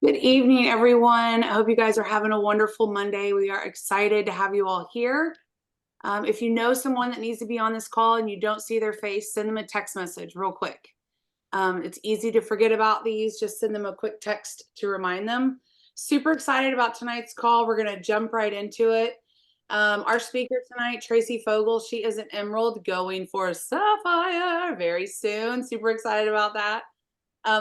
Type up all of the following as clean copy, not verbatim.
Good evening, everyone. I hope you guys are having a wonderful Monday. We are excited to have you all here. If you know someone that needs to be on this call and you don't see their face, send them a text message real quick. It's easy to forget about these. Just send them a quick text to remind them. Super excited about tonight's call. We're going to jump right into it. Our speaker tonight, Traci Fogle, she is an emerald going for a sapphire very soon. Super excited about that.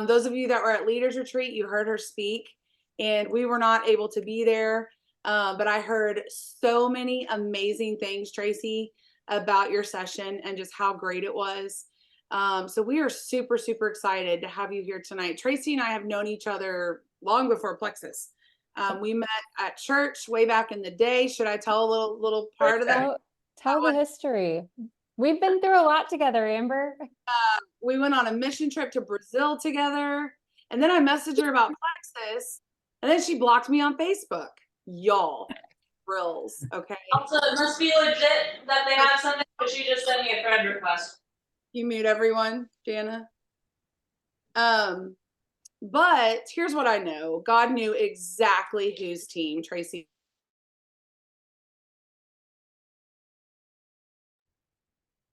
Those of you that were at Leaders Retreat, you heard her speak, and we were not able to be there. But I heard so many amazing things, Traci, about your session and just how great it was. So we are super, super excited to have you here tonight. Traci and I have known each other long before Plexus. We met at church way back in the day. Should I tell a little part of that? Tell the history. We've been through a lot together, Amber. We went on a mission trip to Brazil together. And then I messaged her about Plexus. And then she blocked me on Facebook. Y'all, thrills. Okay. Also, it must be legit that they have something, but she just sent me a friend request. You mute everyone, Jana. But here's what I know. God knew exactly whose team Traci.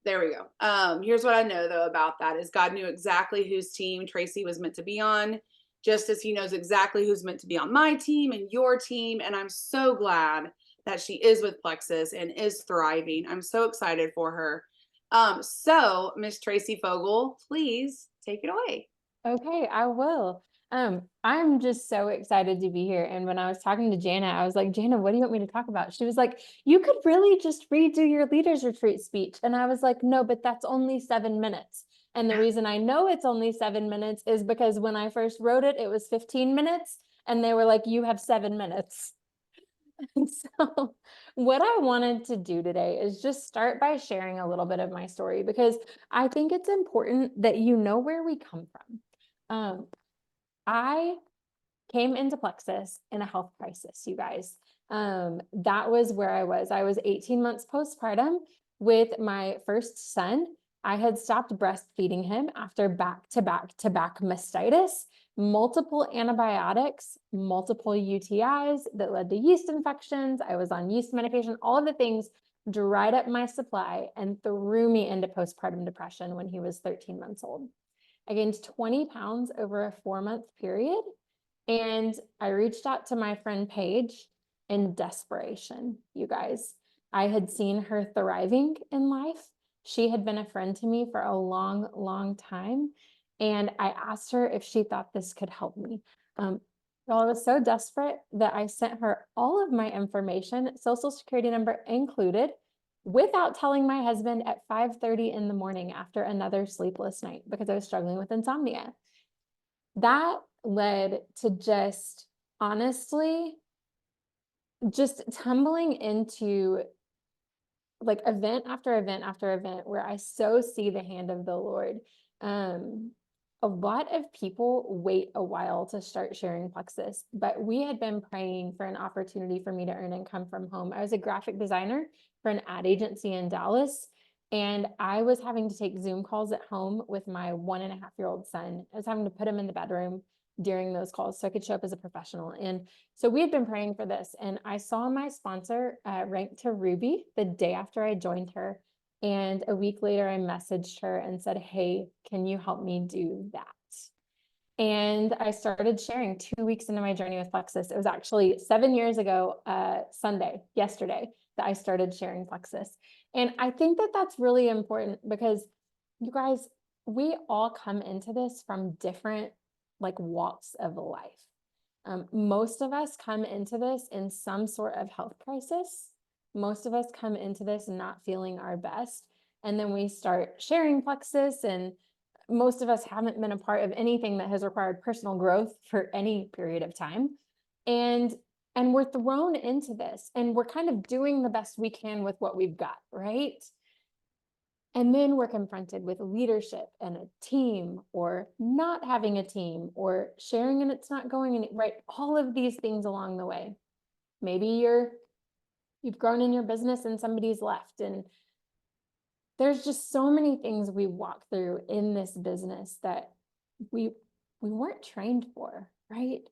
There we go. Here's what I know though about that is God knew exactly whose team Traci was meant to be on, just as he knows exactly who's meant to be on my team and your team. And I'm so glad that she is with Plexus and is thriving. I'm so excited for her. So Miss Traci Fogle, please take it away. Okay, I will. I'm just so excited to be here. And when I was talking to Jana, I was like, Jana, what do you want me to talk about? She was like, you could really just redo your Leaders Retreat speech. And I was like, no, but that's only 7 minutes. And the reason I know it's only 7 minutes is because when I first wrote it, it was 15 minutes. And they were like, you have 7 minutes. And so what I wanted to do today is just start by sharing a little bit of my story, because I think it's important that you know where we come from. I came into Plexus in a health crisis, you guys. That was where I was. I was 18 months postpartum with my first son. I had stopped breastfeeding him after back-to-back mastitis, multiple antibiotics, multiple UTIs that led to yeast infections. I was on yeast medication. All of the things dried up my supply and threw me into postpartum depression when he was 13 months old. I gained 20 pounds over a 4-month period. And I reached out to my friend Paige in desperation, you guys. I had seen her thriving in life. She had been a friend to me for a long, long time. And I asked her if she thought this could help me. Well, I was so desperate that I sent her all of my information, social security number included, without telling my husband at 5:30 in the morning after another sleepless night because I was struggling with insomnia. That led to just honestly just tumbling into like event after event after event where I so see the hand of the Lord. A lot of people wait a while to start sharing Plexus, but we had been praying for an opportunity for me to earn income from home. I was a graphic designer for an ad agency in Dallas, and I was having to take Zoom calls at home with my 1.5-year-old son. I was having to put him in the bedroom during those calls so I could show up as a professional. And so we had been praying for this, and I saw my sponsor rank to Ruby the day after I joined her. And a week later, I messaged her and said, hey, can you help me do that? And I started sharing 2 weeks into my journey with Plexus. It was actually 7 years ago, Sunday, yesterday, that I started sharing Plexus. And I think that that's really important because you guys, we all come into this from different like walks of life. Most of us come into this in some sort of health crisis. Most of us come into this not feeling our best. And then we start sharing Plexus, and most of us haven't been a part of anything that has required personal growth for any period of time. And we're thrown into this and we're kind of doing the best we can with what we've got, right? And then we're confronted with leadership and a team, or not having a team, or sharing and it's not going right. All of these things along the way. Maybe you've grown in your business and somebody's left, and there's just so many things we walk through in this business that we weren't trained for, right?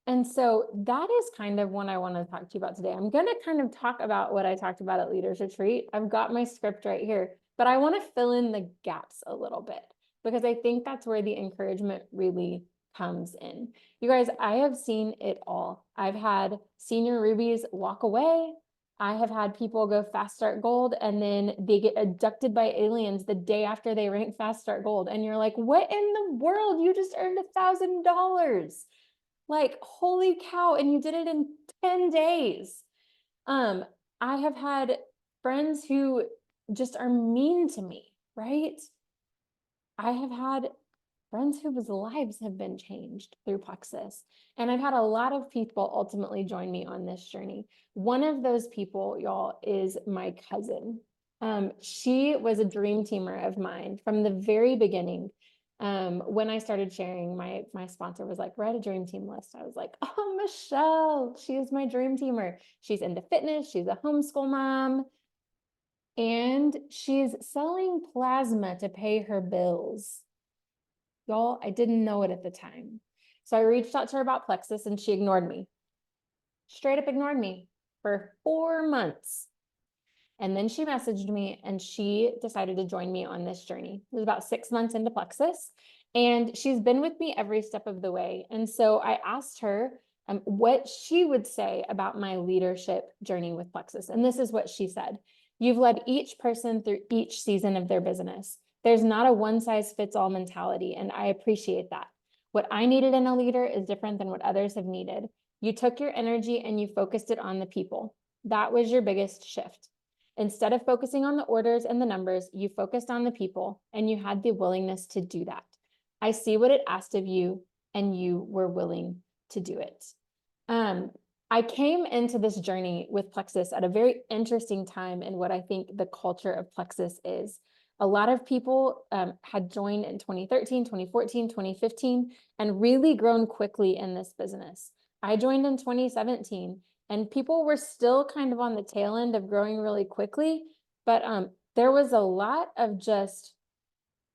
And so that is kind of what I want to talk to you about today. I'm going to kind of talk about what I talked about at Leaders Retreat. I've got my script right here, but I want to fill in the gaps a little bit because I think that's where the encouragement really comes in. You guys, I have seen it all. I've had senior rubies walk away. I have had people go fast start gold and then they get abducted by aliens the day after they rank fast start gold. And you're like, what in the world? You just earned $1,000. Like, holy cow, and you did it in 10 days. I have had friends who just are mean to me, right? I have had friends whose lives have been changed through Plexus. And I've had a lot of people ultimately join me on this journey. One of those people, y'all, is my cousin. She was a dream teamer of mine from the very beginning. When I started sharing, my sponsor was like, write a dream team list. I was like, oh, Michelle, she is my dream teamer. She's into fitness. She's a homeschool mom. And she's selling plasma to pay her bills. Y'all, I didn't know it at the time. So I reached out to her about Plexus and she ignored me. Straight up ignored me for 4 months. And then she messaged me and she decided to join me on this journey. It was about 6 months into Plexus and she's been with me every step of the way. And so I asked her what she would say about my leadership journey with Plexus. And this is what she said. You've led each person through each season of their business. There's not a one size fits all mentality, and I appreciate that. What I needed in a leader is different than what others have needed. You took your energy and you focused it on the people. That was your biggest shift. Instead of focusing on the orders and the numbers, you focused on the people and you had the willingness to do that. I see what it asked of you and you were willing to do it. I came into this journey with Plexus at a very interesting time in what I think the culture of Plexus is. A lot of people had joined in 2013, 2014, 2015, and really grown quickly in this business. I joined in 2017 and people were still kind of on the tail end of growing really quickly, but there was a lot of just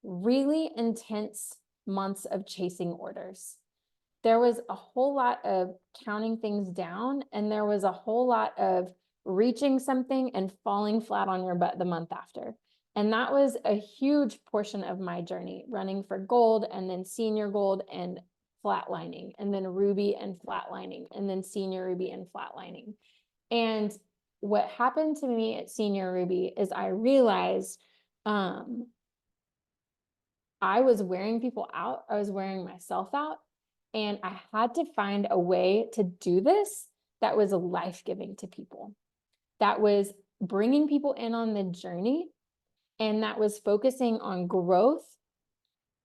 really intense months of chasing orders. There was a whole lot of counting things down, and there was a whole lot of reaching something and falling flat on your butt the month after. And that was a huge portion of my journey, running for gold and then senior gold and flatlining, and then ruby and flatlining, and then senior ruby and flatlining. And what happened to me at senior ruby is I realized I was wearing people out. I was wearing myself out. And I had to find a way to do this that was life-giving to people, that was bringing people in on the journey, and that was focusing on growth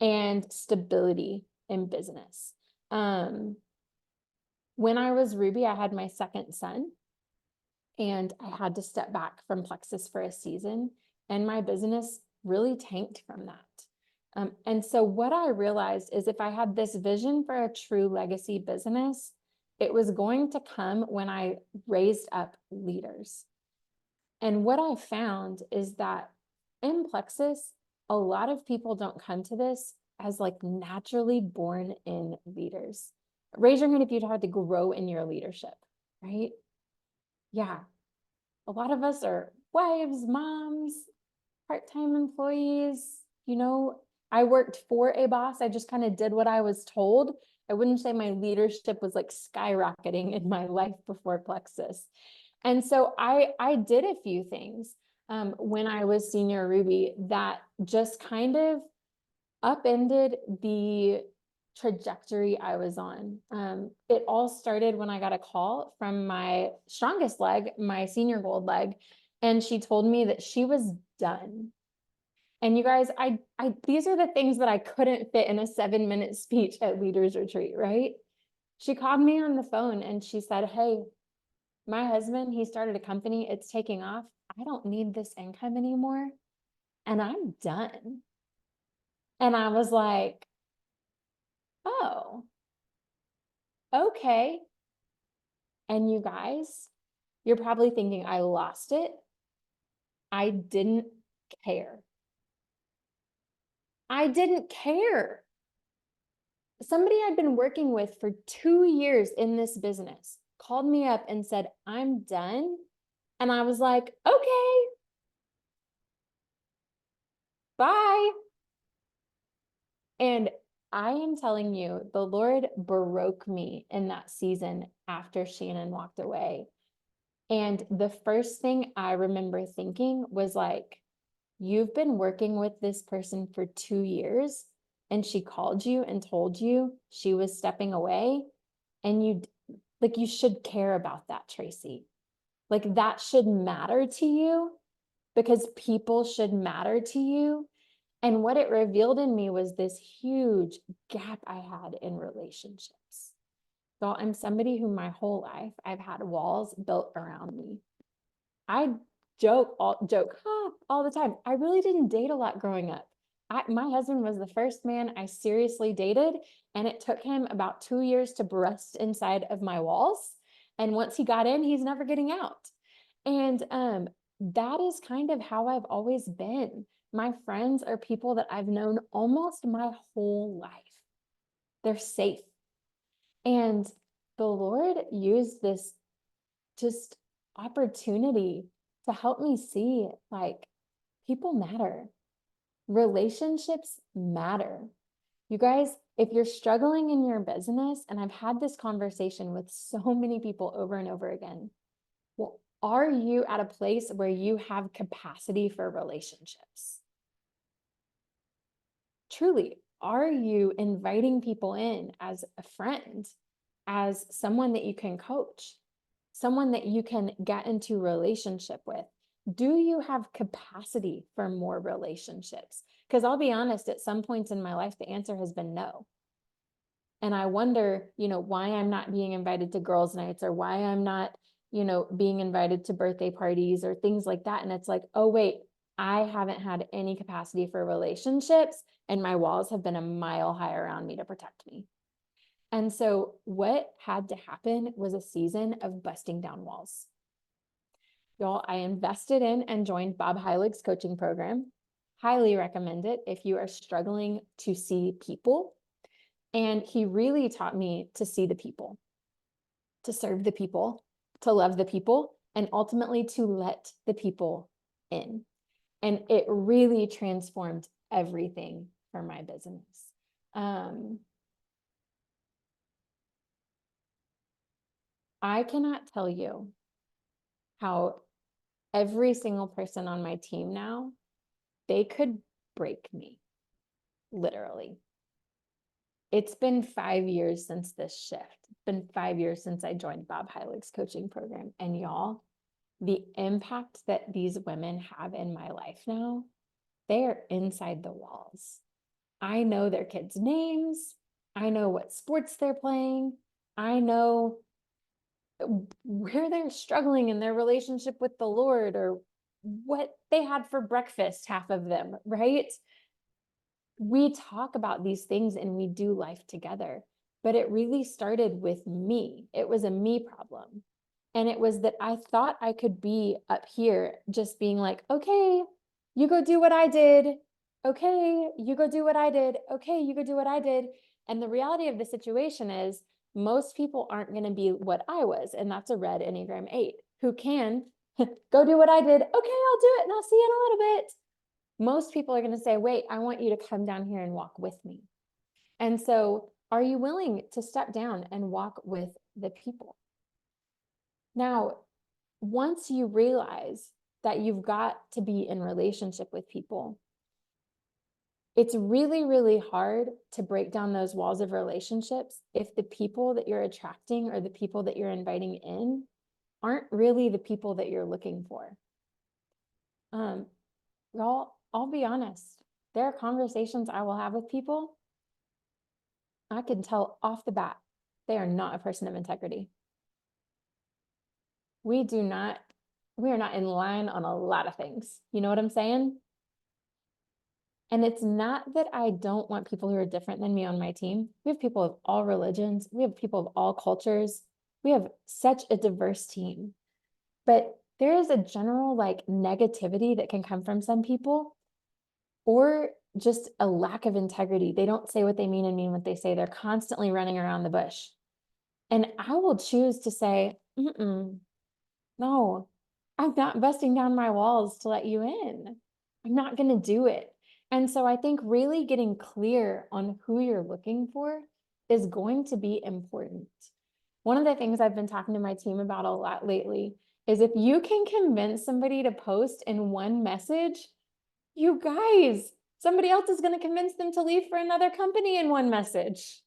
and stability in business. When I was Ruby, I had my second son, and I had to step back from Plexus for a season, and my business really tanked from that. And so what I realized is if I had this vision for a true legacy business, it was going to come when I raised up leaders. And what I found is that in Plexus, a lot of people don't come to this as like naturally born in leaders. Raise your hand if you'd had to grow in your leadership, right? Yeah. A lot of us are wives, moms, part-time employees, you know. I worked for a boss. I just kind of did what I was told. I wouldn't say my leadership was like skyrocketing in my life before Plexus. And so I did a few things when I was senior Ruby that just kind of upended the trajectory I was on. It all started when I got a call from my strongest leg, my senior gold leg, and she told me that she was done. And you guys, these are the things that I couldn't fit in a 7-minute speech at Leaders Retreat, right? She called me on the phone and she said, hey, my husband, he started a company, it's taking off. I don't need this income anymore. And I'm done. And I was like, oh, okay. And you guys, you're probably thinking I lost it. I didn't care. I didn't care. somebody I'd been working with for 2 years in this business called me up and said, I'm done. And I was like, okay, bye. And I am telling you, the Lord broke me in that season after Shannon walked away. And the first thing I remember thinking was like, you've been working with this person for 2 years, and she called you and told you she was stepping away, and you should care about that, Traci. Like, that should matter to you, because people should matter to you. And what it revealed in me was this huge gap I had in relationships. So I'm somebody who my whole life I've had walls built around me. I joke all the time. I really didn't date a lot growing up. My husband was the first man I seriously dated, and it took him about 2 years to burst inside of my walls. And once he got in, he's never getting out. And that is kind of how I've always been. My friends are people that I've known almost my whole life. They're safe. And the Lord used this just opportunity to help me see, like, people matter. Relationships matter. You guys, if you're struggling in your business, and I've had this conversation with so many people over and over again, well, are you at a place where you have capacity for relationships? Truly, are you inviting people in as a friend, as someone that you can coach, someone that you can get into relationship with? Do you have capacity for more relationships? Because I'll be honest, at some points in my life, the answer has been no. And I wonder, why I'm not being invited to girls' nights, or why I'm not, being invited to birthday parties or things like that. And it's like, oh, wait, I haven't had any capacity for relationships, and my walls have been a mile high around me to protect me. And so what had to happen was a season of busting down walls. Y'all, I invested in and joined Bob Heilig's coaching program. Highly recommend it if you are struggling to see people. And he really taught me to see the people, to serve the people, to love the people, and ultimately to let the people in. And it really transformed everything for my business. I cannot tell you how every single person on my team now, they could break me, literally. It's been 5 years since this shift. It's been 5 years since I joined Bob Heilig's coaching program. And y'all, the impact that these women have in my life now, they are inside the walls. I know their kids' names. I know what sports they're playing. I know where they're struggling in their relationship with the Lord, or what they had for breakfast, half of them, right? We talk about these things and we do life together, but it really started with me. It was a me problem. And it was that I thought I could be up here just being like, okay, you go do what I did. Okay, you go do what I did. Okay, you go do what I did. And the reality of the situation is most people aren't going to be what I was. And that's a red Enneagram 8 who can go do what I did. Okay, I'll do it. And I'll see you in a little bit. Most people are going to say, wait, I want you to come down here and walk with me. And so are you willing to step down and walk with the people? Now, once you realize that you've got to be in relationship with people, it's really, really hard to break down those walls of relationships if the people that you're attracting or the people that you're inviting in aren't really the people that you're looking for. I'll be honest. There are conversations I will have with people. I can tell off the bat, they are not a person of integrity. We are not in line on a lot of things. You know what I'm saying? And it's not that I don't want people who are different than me on my team. We have people of all religions. We have people of all cultures. We have such a diverse team. But there is a general negativity that can come from some people, or just a lack of integrity. They don't say what they mean and mean what they say. They're constantly running around the bush. And I will choose to say, no, I'm not busting down my walls to let you in. I'm not going to do it. And so I think really getting clear on who you're looking for is going to be important. One of the things I've been talking to my team about a lot lately is if you can convince somebody to post in one message, you guys, somebody else is going to convince them to leave for another company in one message.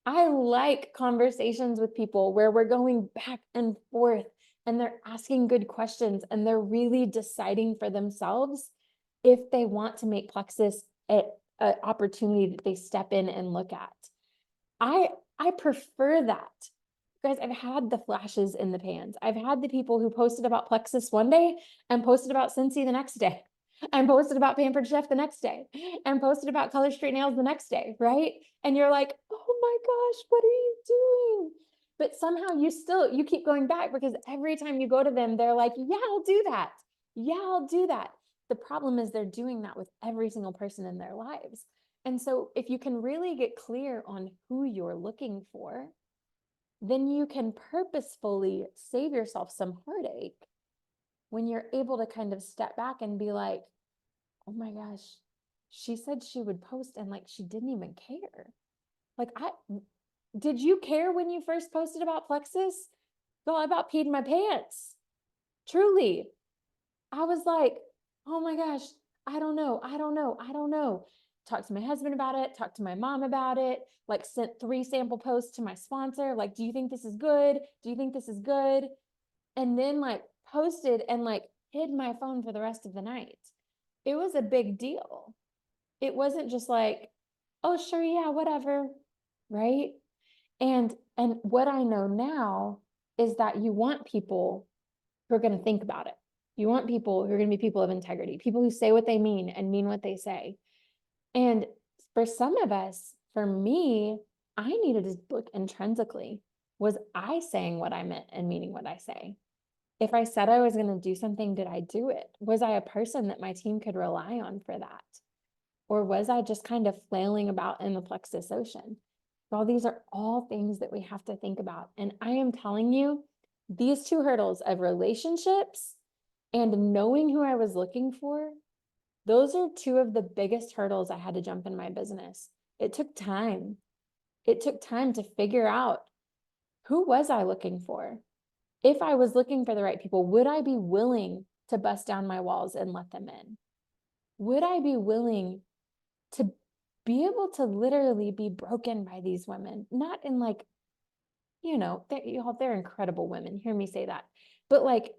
I like conversations with people where we're going back and forth and they're asking good questions and they're really deciding for themselves if they want to make Plexus an opportunity that they step in and look at. I prefer that. Guys, I've had the flashes in the pans. I've had the people who posted about Plexus one day and posted about Scentsy the next day, and posted about Pampered Chef the next day, and posted about Color Straight Nails the next day, right? And you're like, oh my gosh, what are you doing? But somehow you keep going back because every time you go to them, they're like, yeah, I'll do that. Yeah, I'll do that. The problem is they're doing that with every single person in their lives. And so if you can really get clear on who you're looking for, then you can purposefully save yourself some heartache when you're able to kind of step back and be like, oh my gosh, she said she would post and like she didn't even care. Like, did you care when you first posted about Plexus? No, I about peed my pants. Truly. I was like, oh my gosh, I don't know. Talked to my husband about it, talked to my mom about it, like sent 3 sample posts to my sponsor. Like, do you think this is good? Do you think this is good? And then like posted and like hid my phone for the rest of the night. It was a big deal. It wasn't just like, oh, sure, yeah, whatever, right? And what I know now is that you want people who are going to think about it. You want people who are going to be people of integrity, people who say what they mean and mean what they say. And for some of us, for me, I needed to look intrinsically. Was I saying what I meant and meaning what I say? If I said I was going to do something, did I do it? Was I a person that my team could rely on for that? Or was I just kind of flailing about in the Plexus ocean? Well, these are all things that we have to think about. And I am telling you, these 2 hurdles of relationships and knowing who I was looking for, those are 2 of the biggest hurdles I had to jump in my business. It took time. It took time to figure out, who was I looking for? If I was looking for the right people, would I be willing to bust down my walls and let them in? Would I be willing to be able to literally be broken by these women? Not in like, they're incredible women. Hear me say that. But like,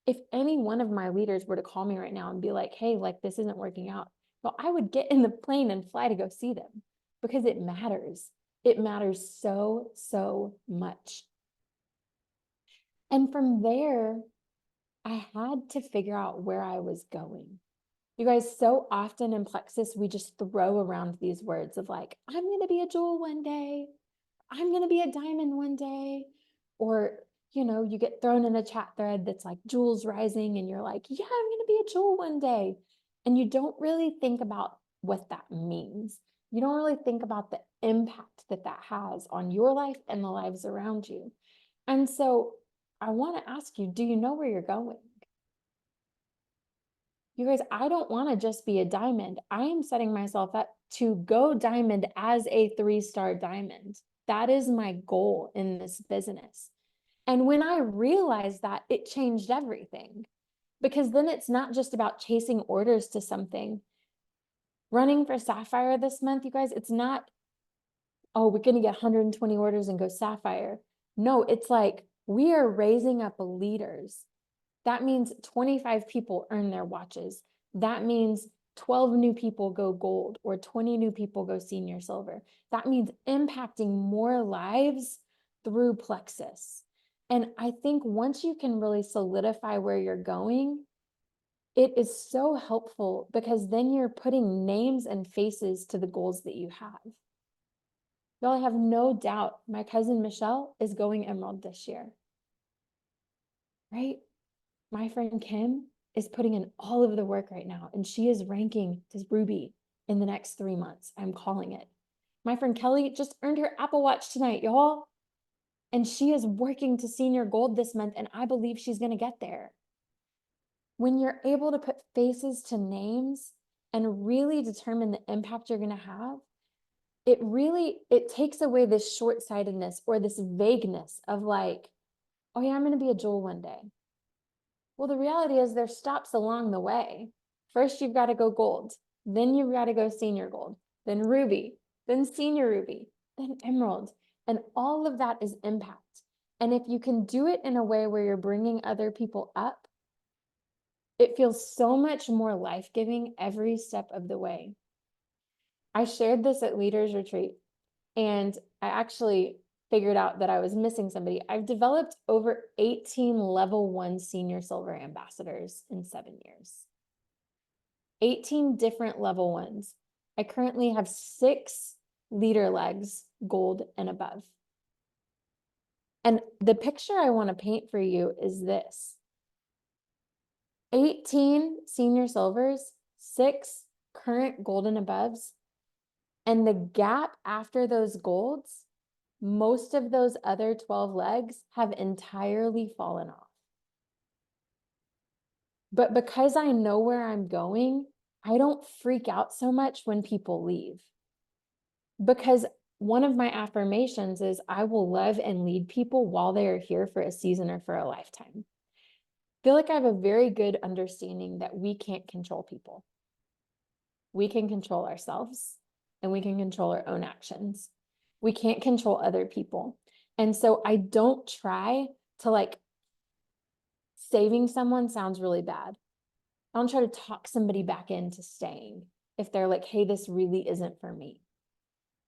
if any one of my leaders were to call me right now and be like, hey, like this isn't working out, well, I would get in the plane and fly to go see them because it matters. It matters so, so much. And from there, I had to figure out where I was going. You guys, so often in Plexus, we just throw around these words of like, I'm going to be a jewel one day. I'm going to be a diamond one day. Or, you get thrown in a chat thread that's like jewels rising and you're like, yeah, I'm going to be a jewel one day. And you don't really think about what that means. You don't really think about the impact that that has on your life and the lives around you. And so I want to ask you, do you know where you're going? You guys, I don't want to just be a diamond. I am setting myself up to go diamond as a 3-star diamond. That is my goal in this business. And when I realized that, it changed everything, because then it's not just about chasing orders to something. Running for Sapphire this month, you guys, it's not, oh, we're going to get 120 orders and go Sapphire. No, it's like we are raising up leaders. That means 25 people earn their watches. That means 12 new people go gold or 20 new people go senior silver. That means impacting more lives through Plexus. And I think once you can really solidify where you're going, it is so helpful because then you're putting names and faces to the goals that you have. Y'all, I have no doubt my cousin Michelle is going Emerald this year, right? My friend Kim is putting in all of the work right now, and she is ranking to Ruby in the next 3 months. I'm calling it. My friend Kelly just earned her Apple Watch tonight, y'all. And she is working to senior gold this month, and I believe she's going to get there. When you're able to put faces to names and really determine the impact you're going to have, it takes away this short-sightedness or this vagueness of like, oh yeah, I'm going to be a Jewel one day. Well, the reality is there's stops along the way. First, you've got to go gold. Then you've got to go senior gold, then ruby, then senior ruby, then emerald. And all of that is impact. And if you can do it in a way where you're bringing other people up, it feels so much more life-giving every step of the way. I shared this at Leaders Retreat, and I actually figured out that I was missing somebody. I've developed over 18 level 1 senior silver ambassadors in 7 years. 18 different level 1s. I currently have 6 leader legs, gold and above. And the picture I want to paint for you is this. 18 senior silvers, 6 current gold and aboves, and the gap after those golds, most of those other 12 legs have entirely fallen off. But because I know where I'm going, I don't freak out so much when people leave. Because one of my affirmations is I will love and lead people while they are here for a season or for a lifetime. I feel like I have a very good understanding that we can't control people. We can control ourselves and we can control our own actions. We can't control other people. And so I don't try to like, saving someone sounds really bad. I don't try to talk somebody back into staying if they're like, hey, this really isn't for me.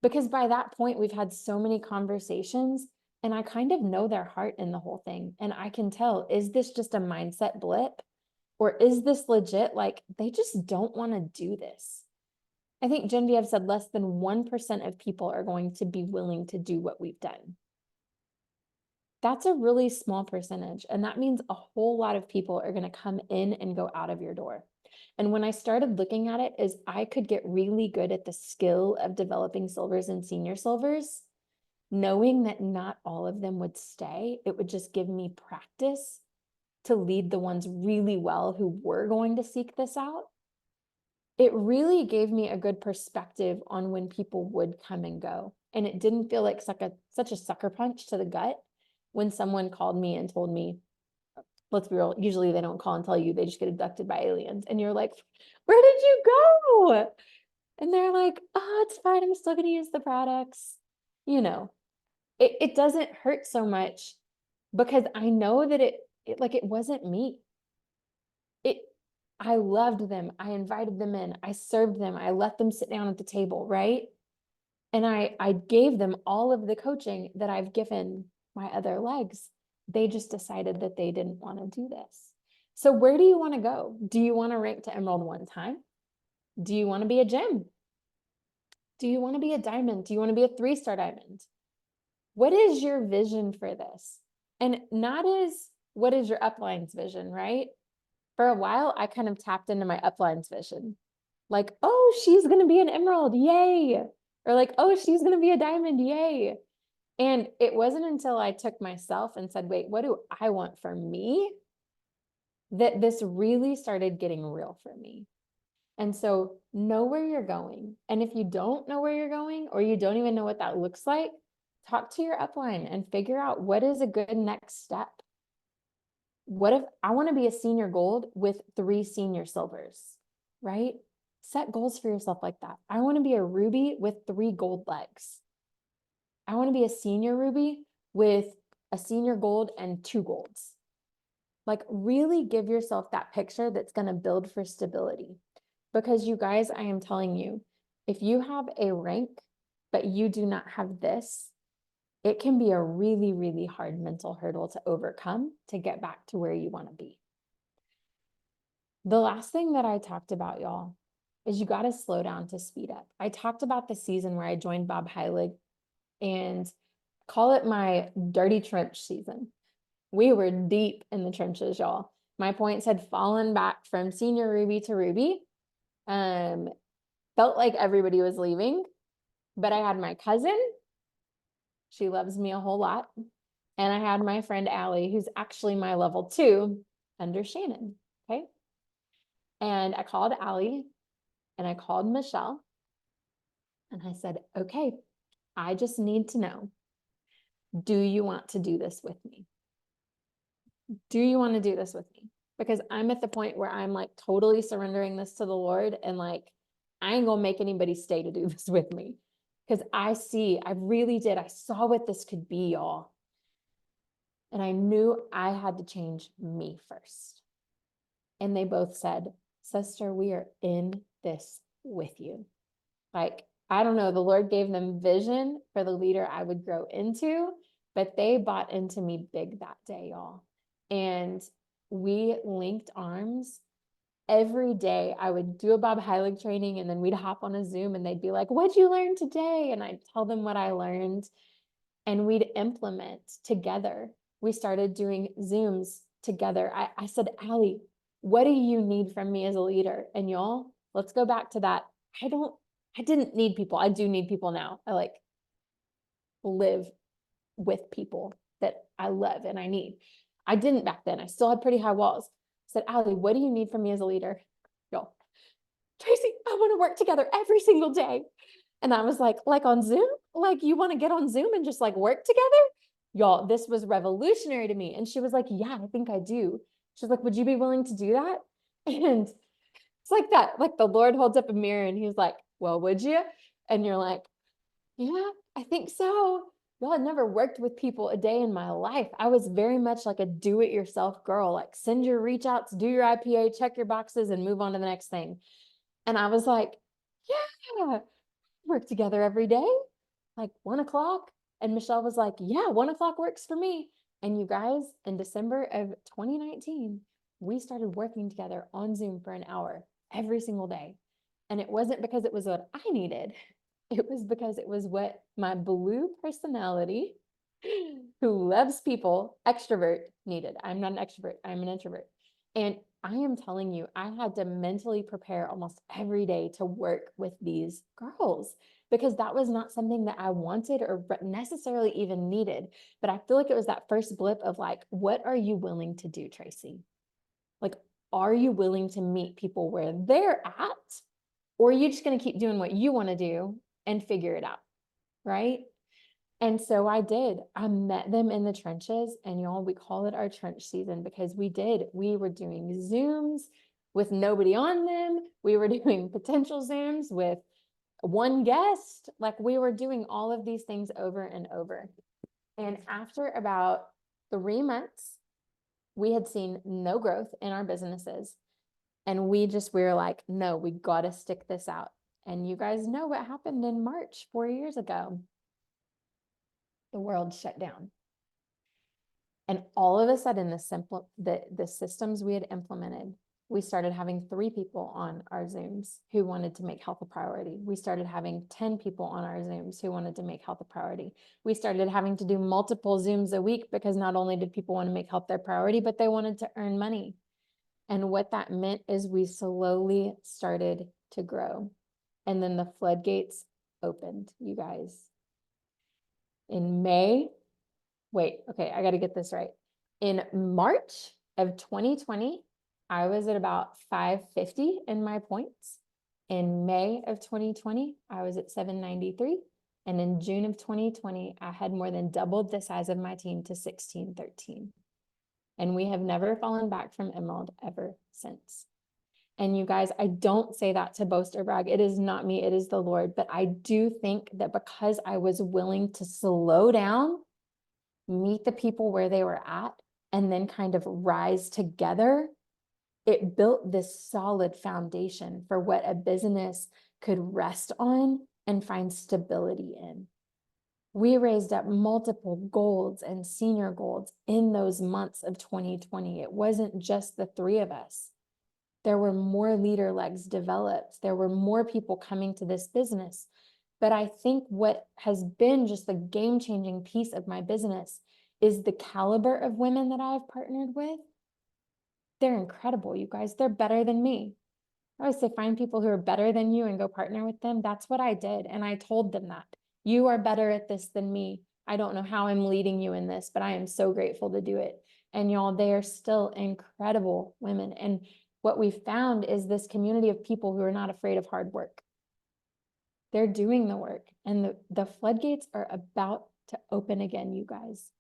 Because by that point, we've had so many conversations and I kind of know their heart in the whole thing. And I can tell, is this just a mindset blip? Or is this legit? Like, they just don't want to do this. I think Genevieve said less than 1% of people are going to be willing to do what we've done. That's a really small percentage. And that means a whole lot of people are going to come in and go out of your door. And when I started looking at it, is I could get really good at the skill of developing silvers and senior silvers, knowing that not all of them would stay. It would just give me practice to lead the ones really well who were going to seek this out. It really gave me a good perspective on when people would come and go. And it didn't feel like such a sucker punch to the gut when someone called me and told me, let's be real, usually they don't call and tell you, they just get abducted by aliens. And you're like, where did you go? And they're like, oh, it's fine. I'm still going to use the products. You know, it doesn't hurt so much because I know that it wasn't me. I loved them. I invited them in. I served them. I let them sit down at the table, right? And I gave them all of the coaching that I've given my other legs. They just decided that they didn't want to do this. So where do you want to go? Do you want to rank to Emerald one time? Do you want to be a gem? Do you want to be a diamond? Do you want to be a 3-star diamond? What is your vision for this? And not as what is your upline's vision, right? For a while, I kind of tapped into my upline's vision. Like, oh, she's going to be an emerald, yay. Or like, oh, she's going to be a diamond, yay. And it wasn't until I took myself and said, wait, what do I want for me? That this really started getting real for me. And so know where you're going. And if you don't know where you're going, or you don't even know what that looks like, talk to your upline and figure out what is a good next step. What if I want to be a senior gold with 3 senior silvers, right? Set goals for yourself like that. I want to be a ruby with 3 gold legs. I want to be a senior ruby with a senior gold and 2 golds. Like, really give yourself that picture that's going to build for stability. Because you guys, I am telling you, if you have a rank, but you do not have this, it can be a really, really hard mental hurdle to overcome to get back to where you want to be. The last thing that I talked about, y'all, is you got to slow down to speed up. I talked about the season where I joined Bob Heilig and call it my dirty trench season. We were deep in the trenches, y'all. My points had fallen back from senior Ruby to Ruby. Felt like everybody was leaving, but I had my cousin. She loves me a whole lot. And I had my friend Allie, who's actually my level 2 under Shannon. Okay. And I called Allie and I called Michelle and I said, okay, I just need to know, do you want to do this with me? Do you want to do this with me? Because I'm at the point where I'm like totally surrendering this to the Lord, and like, I ain't gonna make anybody stay to do this with me. Because I saw what this could be, y'all. And I knew I had to change me first. And they both said, sister, we are in this with you. Like, I don't know, the Lord gave them vision for the leader I would grow into, but they bought into me big that day, y'all. And we linked arms. Every day I would do a Bob Heilig training, and then we'd hop on a Zoom and they'd be like, what'd you learn today? And I'd tell them what I learned, and we'd implement together. We started doing Zooms together. I said, Allie, what do you need from me as a leader? And y'all, let's go back to that. I didn't need people. I do need people now. I like live with people that I love and I need. I didn't back then. I still had pretty high walls. I said, Allie, what do you need from me as a leader? Y'all, Traci, I want to work together every single day. And I was like on Zoom? Like, you want to get on Zoom and just like work together? Y'all, this was revolutionary to me. And she was like, yeah, I think I do. She's like, would you be willing to do that? And it's like that, like the Lord holds up a mirror and he's like, well, would you? And you're like, yeah, I think so. Y'all, had never worked with people a day in my life. I was very much like a do-it-yourself girl, like send your reach outs, do your IPA, check your boxes, and move on to the next thing. And I was like, yeah, work together every day, like 1 o'clock. And Michelle was like, yeah, 1 o'clock works for me. And you guys, in December of 2019, we started working together on Zoom for an hour every single day. And it wasn't because it was what I needed. It was because it was what my blue personality, who loves people, extrovert, needed. I'm not an extrovert, I'm an introvert. And I am telling you, I had to mentally prepare almost every day to work with these girls, because that was not something that I wanted or necessarily even needed. But I feel like it was that first blip of like, what are you willing to do, Traci? Like, are you willing to meet people where they're at? Or are you just going to keep doing what you want to do and figure it out? Right? And so I did. I met them in the trenches, and y'all, we call it our trench season because we were doing Zooms with nobody on them. We were doing potential Zooms with one guest. Like, we were doing all of these things over and over. And after about 3 months, we had seen no growth in our businesses. And we were like, no, we got to stick this out. And you guys know what happened in March 4 years ago. The world shut down. And all of a sudden, the systems we had implemented, we started having 3 people on our Zooms who wanted to make health a priority. We started having 10 people on our Zooms who wanted to make health a priority. We started having to do multiple Zooms a week because not only did people want to make health their priority, but they wanted to earn money. And what that meant is we slowly started to grow. And then the floodgates opened, you guys. In May, I got to get this right. In March of 2020, I was at about 550 in my points. In May of 2020, I was at 793. And in June of 2020, I had more than doubled the size of my team to 1613. And we have never fallen back from Emerald ever since. And you guys, I don't say that to boast or brag. It is not me, it is the Lord. But I do think that because I was willing to slow down, meet the people where they were at, and then kind of rise together, it built this solid foundation for what a business could rest on and find stability in. We raised up multiple golds and senior golds in those months of 2020. It wasn't just the 3 of us. There were more leader legs developed. There were more people coming to this business. But I think what has been just the game-changing piece of my business is the caliber of women that I've partnered with. They're incredible, you guys. They're better than me. I always say find people who are better than you and go partner with them. That's what I did. And I told them that you are better at this than me. I don't know how I'm leading you in this, but I am so grateful to do it. And y'all, they are still incredible women. And what we found is this community of people who are not afraid of hard work. They're doing the work, and the floodgates are about to open again, you guys.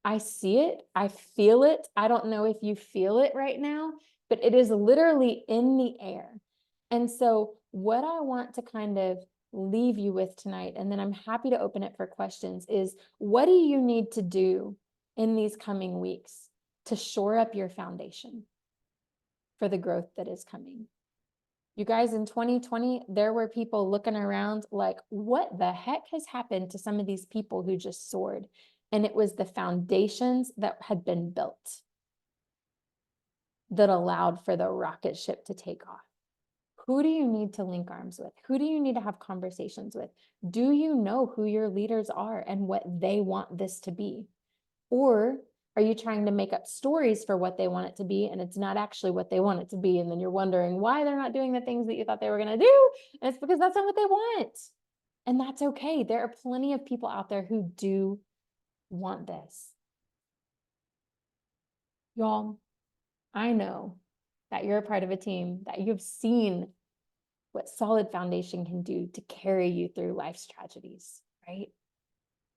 I see it. I feel it. I don't know if you feel it right now, but it is literally in the air. And so what I want to kind of leave you with tonight, and then I'm happy to open it for questions, is what do you need to do in these coming weeks to shore up your foundation for the growth that is coming? You guys, in 2020, there were people looking around like, what the heck has happened to some of these people who just soared? And it was the foundations that had been built that allowed for the rocket ship to take off. Who do you need to link arms with? Who do you need to have conversations with? Do you know who your leaders are and what they want this to be? Or are you trying to make up stories for what they want it to be, and it's not actually what they want it to be? And then you're wondering why they're not doing the things that you thought they were going to do. And it's because that's not what they want. And that's okay. There are plenty of people out there who do want this. Y'all, I know that you're a part of a team, that you've seen what solid foundation can do to carry you through life's tragedies, right?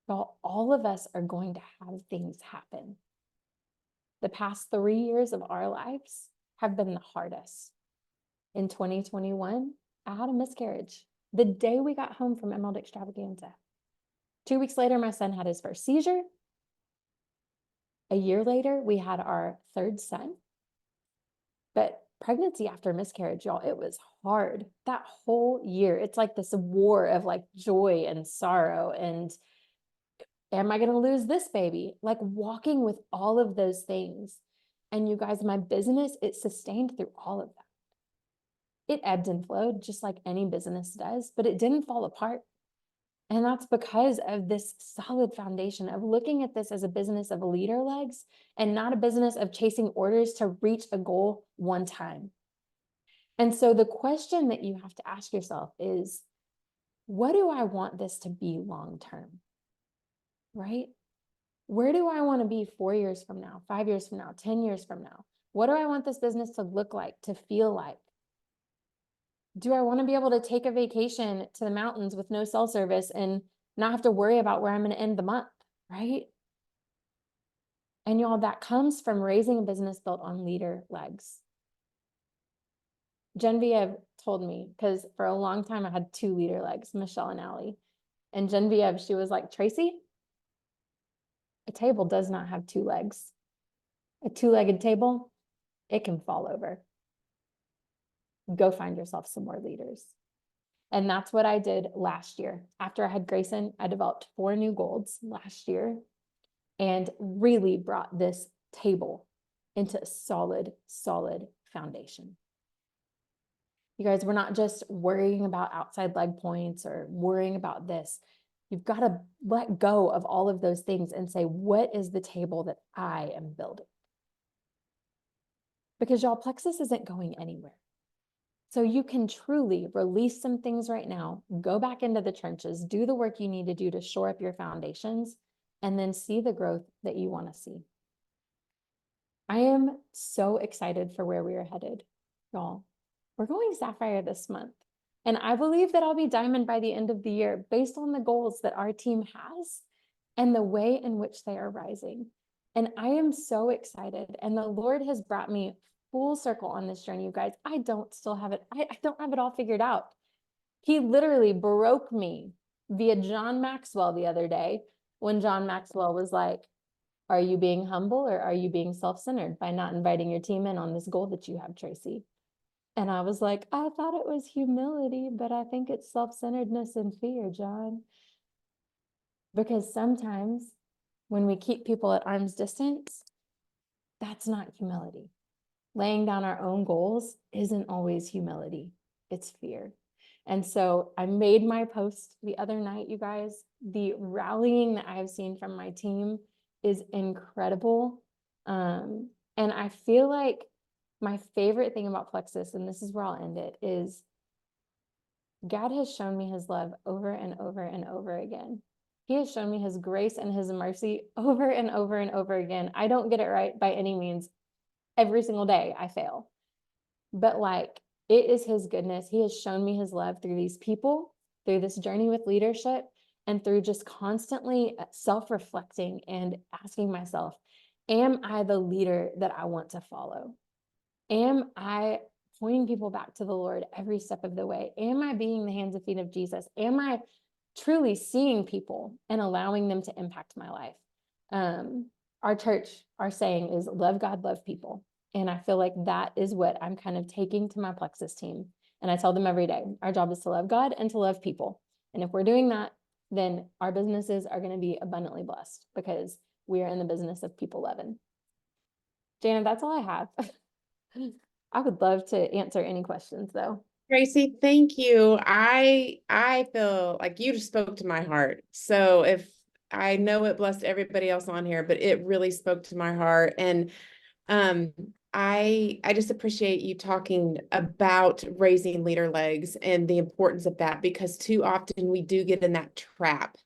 Y'all, all of us are going to have things happen. The past 3 years of our lives have been the hardest. In 2021, I had a miscarriage the day we got home from Emerald Extravaganza. 2 weeks later, my son had his first seizure. A year later, we had our third son. But pregnancy after miscarriage, y'all, it was hard. That whole year, it's like this war of like joy and sorrow and am I going to lose this baby? Like walking with all of those things. And you guys, my business, it sustained through all of that. It ebbed and flowed just like any business does, but it didn't fall apart. And that's because of this solid foundation of looking at this as a business of leader legs and not a business of chasing orders to reach a goal one time. And so the question that you have to ask yourself is, what do I want this to be long term? Right? Where do I want to be 4 years from now, 5 years from now, 10 years from now? What do I want this business to look like, to feel like? Do I want to be able to take a vacation to the mountains with no cell service and not have to worry about where I'm going to end the month, right? And y'all, that comes from raising a business built on leader legs. Genevieve told me, because for a long time I had 2 leader legs, Michelle and Allie. And Genevieve, she was like, Traci, a table does not have 2 legs. A 2-legged table, it can fall over. Go find yourself some more leaders. And that's what I did last year. After I had Grayson, I developed 4 new goals last year and really brought this table into a solid foundation. You guys, we're not just worrying about outside leg points or worrying about this. You've got to let go of all of those things and say, what is the table that I am building? Because y'all, Plexus isn't going anywhere. So you can truly release some things right now, go back into the trenches, do the work you need to do to shore up your foundations, and then see the growth that you want to see. I am so excited for where we are headed, y'all. We're going Sapphire this month, and I believe that I'll be Diamond by the end of the year based on the goals that our team has and the way in which they are rising. And I am so excited, and the Lord has brought me full circle on this journey, you guys. I don't have it all figured out. He literally broke me via John Maxwell the other day when John Maxwell was like, are you being humble or are you being self-centered by not inviting your team in on this goal that you have, Traci? And I was like, I thought it was humility, but I think it's self-centeredness and fear, John. Because sometimes when we keep people at arm's distance, that's not humility. Laying down our own goals isn't always humility, it's fear. And so I made my post the other night, you guys. The rallying that I have seen from my team is incredible. And I feel like my favorite thing about Plexus, and this is where I'll end it, is God has shown me his love over and over and over again. He has shown me his grace and his mercy over and over and over again. I don't get it right by any means. Every single day I fail. But like, it is his goodness. He has shown me his love through these people, through this journey with leadership, and through just constantly self-reflecting and asking myself, am I the leader that I want to follow? Am I pointing people back to the Lord every step of the way? Am I being the hands and feet of Jesus? Am I truly seeing people and allowing them to impact my life? Our church, our saying is love God, love people. And I feel like that is what I'm kind of taking to my Plexus team. And I tell them every day, our job is to love God and to love people. And if we're doing that, then our businesses are going to be abundantly blessed because we are in the business of people loving. Jana, that's all I have. I would love to answer any questions though. Traci, thank you. I feel like you just spoke to my heart. So if I know it blessed everybody else on here, but it really spoke to my heart. And I just appreciate you talking about raising leader legs and the importance of that, because too often we do get in that trap.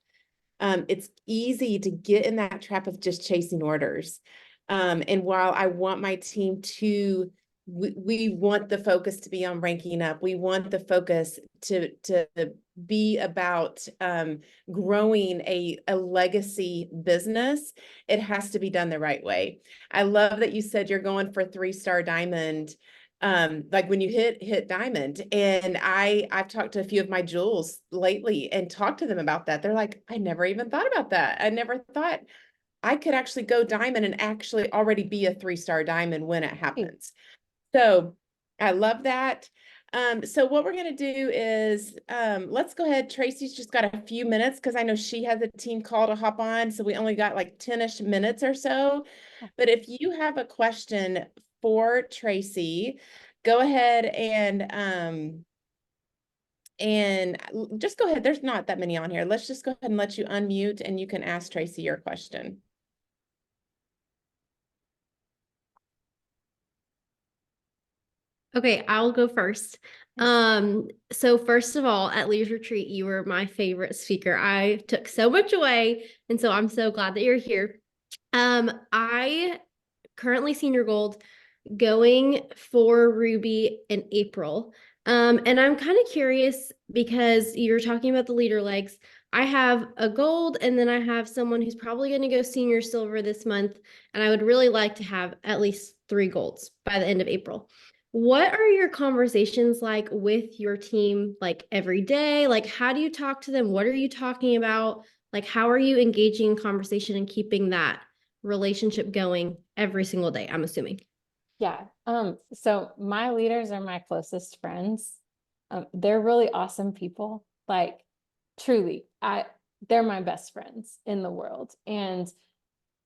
It's easy to get in that trap of just chasing orders. And while I want my team to, we want the focus to be on ranking up. We want the focus to be about growing a legacy business. It has to be done the right way. I love that you said you're going for 3-star diamond. Like when you hit diamond, and I've talked to a few of my jewels lately and talked to them about that. They're like, I never even thought about that. I never thought I could actually go diamond and actually already be a 3-star diamond when it happens. So I love that. So what we're going to do is, let's go ahead. Traci's just got a few minutes because I know she has a team call to hop on. So we only got like 10-ish minutes or so. But if you have a question for Traci, go ahead and just go ahead. There's not that many on here. Let's just go ahead and let you unmute and you can ask Traci your question. Okay, I'll go first. So first of all, at Leaders Retreat, you were my favorite speaker. I took so much away, and so I'm so glad that you're here. I currently senior gold, going for Ruby in April. And I'm kind of curious because you're talking about the leader legs. I have a gold, and then I have someone who's probably going to go senior silver this month, and I would really like to have at least 3 golds by the end of April. What are your conversations like with your team, like every day? Like, how do you talk to them? What are you talking about? Like, how are you engaging in conversation and keeping that relationship going every single day, I'm assuming? Yeah. So my leaders are my closest friends. They're really awesome people. Like truly, they're my best friends in the world. And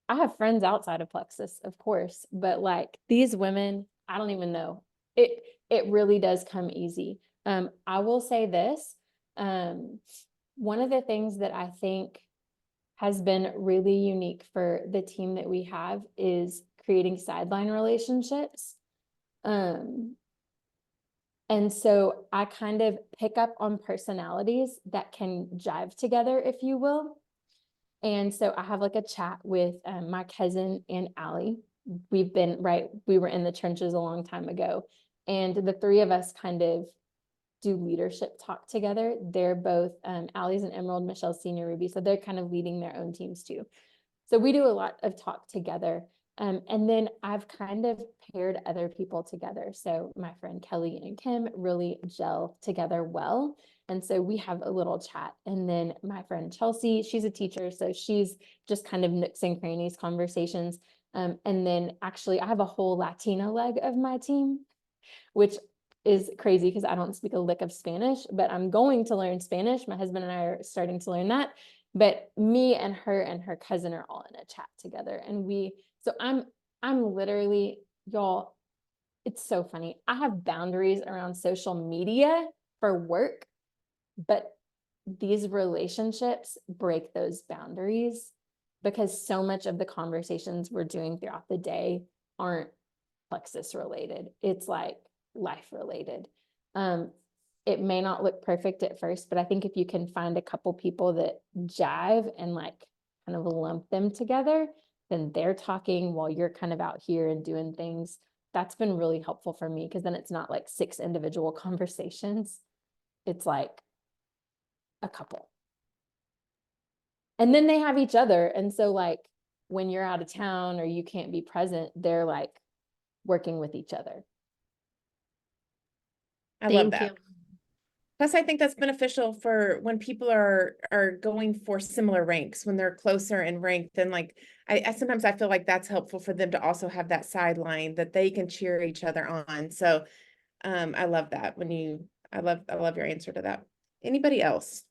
I have friends outside of Plexus, of course, but like these women, I don't even know. It really does come easy. I will say this. One of the things that I think has been really unique for the team that we have is creating sideline relationships. And so I kind of pick up on personalities that can jive together, if you will. And so I have like a chat with my cousin and Allie. We were in the trenches a long time ago. And the 3 of us kind of do leadership talk together. They're both, Allie's an Emerald, Michelle's senior Ruby. So they're kind of leading their own teams too. So we do a lot of talk together. And then I've kind of paired other people together. So my friend Kelly and Kim really gel together well. And so we have a little chat. And then my friend Chelsea, she's a teacher. So she's just kind of nooks and crannies conversations. And then actually I have a whole Latina leg of my team, which is crazy because I don't speak a lick of Spanish, but I'm going to learn Spanish. My husband and I are starting to learn that. But me and her cousin are all in a chat together. And so I'm literally, y'all, it's so funny. I have boundaries around social media for work, but these relationships break those boundaries because so much of the conversations we're doing throughout the day aren't plexus related. It's like life related. It may not look perfect at first, but I think if you can find a couple people that jive and like kind of lump them together, then they're talking while you're kind of out here and doing things. That's been really helpful for me, because then it's not like 6 individual conversations. It's like a couple. And then they have each other. And so like when you're out of town or you can't be present, they're like working with each other. I love Thank you. that. Plus, I think that's beneficial for when people are going for similar ranks, when they're closer in rank, then like I sometimes I feel like that's helpful for them to also have that sideline that they can cheer each other on. So I love that I love your answer to that. Anybody else?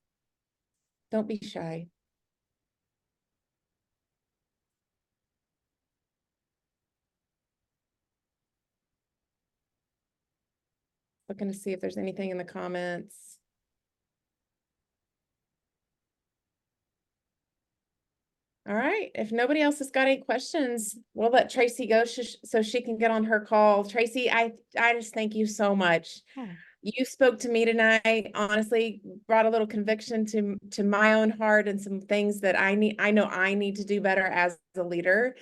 Don't be shy. Looking to see if there's anything in the comments. All right, if nobody else has got any questions, we'll let Traci go so she can get on her call. Traci, I just thank you so much. Oh. You spoke to me tonight, honestly, brought a little conviction to my own heart and some things that I know I need to do better as a leader.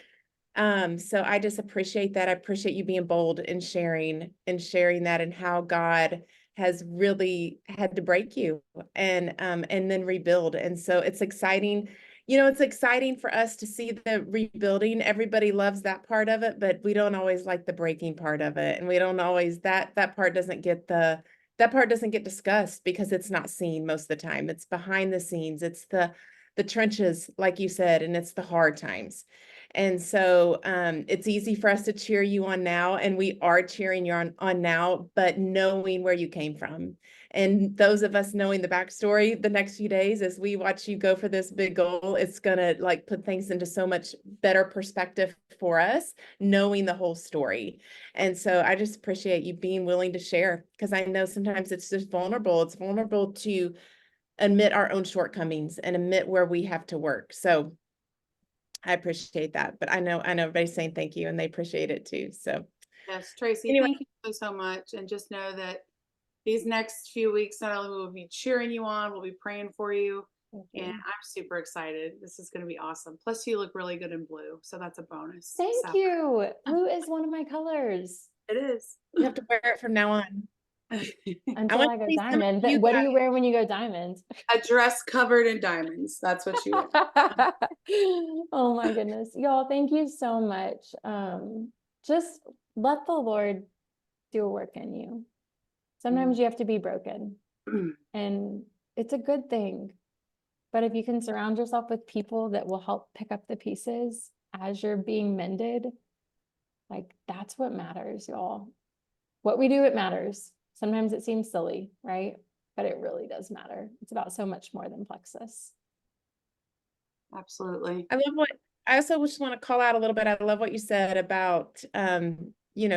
So I just appreciate that. I appreciate you being bold and sharing that, and how God has really had to break you and then rebuild. And so it's exciting. You know, it's exciting for us to see the rebuilding. Everybody loves that part of it, but we don't always like the breaking part of it. And we don't always, that part doesn't get discussed because it's not seen most of the time. It's behind the scenes. It's the trenches, like you said, and it's the hard times. And so it's easy for us to cheer you on now, and we are cheering you on now, but knowing where you came from. And those of us knowing the backstory the next few days as we watch you go for this big goal, it's gonna like put things into so much better perspective for us, knowing the whole story. And so I just appreciate you being willing to share, because I know sometimes it's just vulnerable. It's vulnerable to admit our own shortcomings and admit where we have to work. So I appreciate that, but I know everybody's saying thank you and they appreciate it too. So Yes, Traci, Anyway. thank you so much. And just know that these next few weeks, not only will we be cheering you on, we'll be praying for you. And I'm super excited. This is going to be awesome. Plus, you look really good in blue. So that's a bonus. Thank So, you. Blue is one of my colors. It is. you have to wear it from now on. Until want I to go see some of diamond. you What do you guys. wear when you go diamond? A dress covered in diamonds. That's what you wear. Oh my goodness. Y'all, thank you so much. Just let the Lord do a work in you. Sometimes you have to be broken, and it's a good thing. But if you can surround yourself with people that will help pick up the pieces as you're being mended, like that's what matters, y'all. What we do, it matters. Sometimes it seems silly, right? But it really does matter. It's about so much more than plexus. Absolutely. I also just want to call out a little bit. I love what you said about,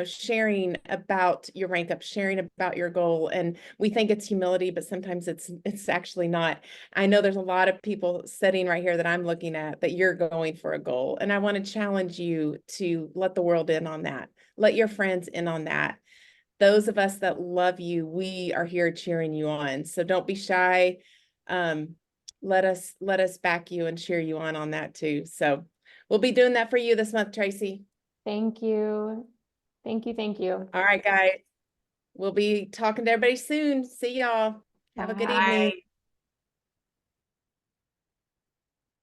sharing about your rank up, sharing about your goal. And we think it's humility, but sometimes it's actually not. I know there's a lot of people sitting right here that I'm looking at that you're going for a goal. And I want to challenge you to let the world in on that. Let your friends in on that. Those of us that love you, we are here cheering you on. So don't be shy. Let us back you and cheer you on that too. So we'll be doing that for you this month, Traci. Thank you. Thank you. Thank you. All right, guys. We'll be talking to everybody soon. See y'all. Have a good Bye. evening. Bye.